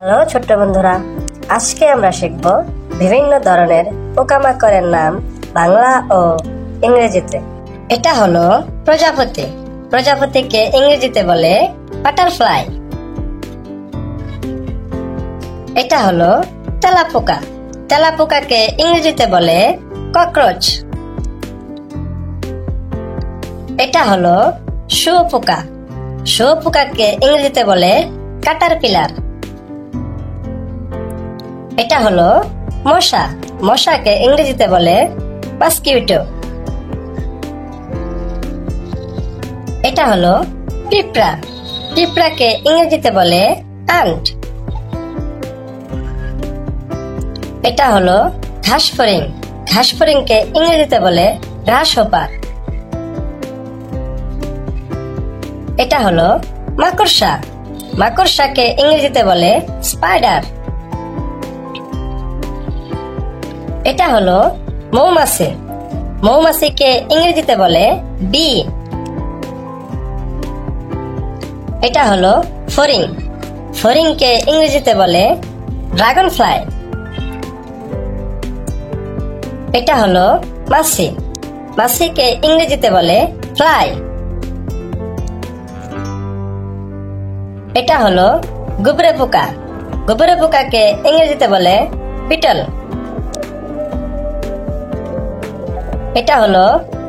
Hello ছোট্ট বন্ধুরা, আজকে আমরা শিখব বিভিন্ন ধরনের পোকামাকড়ের নাম বাংলা ও ইংরেজিতে। এটা হলো প্রজাপতি। প্রজাপতিকে ইংরেজিতে বলে বাটারফ্লাই। এটা হলো তেলাপোকা। তেলাপোকাকে ইংরেজিতে বলে ককরোচ। এটা হলো শুঁয়োপোকা। শুঁয়োপোকাকে ইংরেজিতে বলে ক্যাটারপিলার। এটা হলো মশা। মশাকে ইংরেজিতে বলে মসকিউটো। এটা হলো পিঁপড়া। পিঁপড়াকে ইংরেজিতে বলে আন্ট। এটা হলো ঘাসফড়িং। ঘাসফড়িংকে ইংরেজিতে বলে গ্রাসহপার। এটা হলো মাকড়সা। মাকড়সাকে ইংরেজিতে বলে স্পাইডার। এটা হলো মৌমাছি। মৌমাছিকে ইংরেজিতে বলে বি। এটা হলো ফড়িং। ফড়িংকে ইংরেজিতে বলে ড্রাগন ফ্লাই। এটা হলো মাছি। মাছিকে ইংরেজিতে বলে ফ্লাই। এটা হলো গুবরে পোকা। গুবরে পোকাকে ইংরেজিতে বলে বিটল। এটা হলো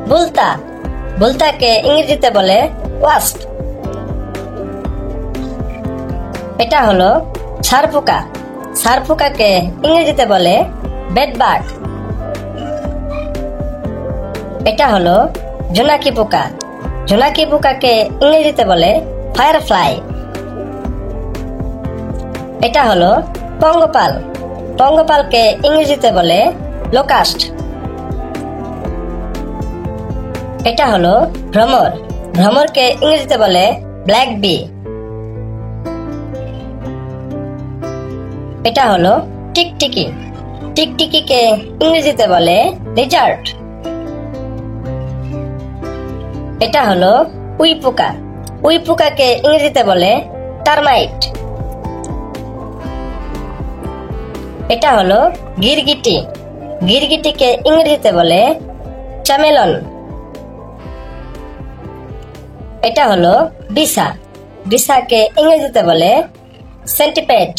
বুলতা। বুলতাকে ইংরেজিতে বলে ওয়াস্প। এটা হলো ছারপোকা। ছারপোকাকে ইংরেজিতে বলে বেডবাগ। এটা হলো জোনাকি পোকা। জোনাকি পোকাকে ইংরেজিতে বলে ফায়ারফ্লাই। এটা হলো পঙ্গপাল। পঙ্গপালকে ইংরেজিতে বলে লোকাস্ট। এটা হলো ভ্রমর। ভ্রমরকে ইংরেজিতে বলে ব্ল্যাক বি। এটা হলো টিকটিকি। টিকটিকিকে ইংরেজিতে বলে লিজার্ড। এটা হলো উই পোকা। উই পোকাকে ইংরেজিতে বলে টারমাইট। এটা হলো গিরগিটি। গিরগিটিকে ইংরেজিতে বলে চামেলন। এটা হলো বিছা। বিছাকে ইংরেজিতে বলে সেন্টিপেড।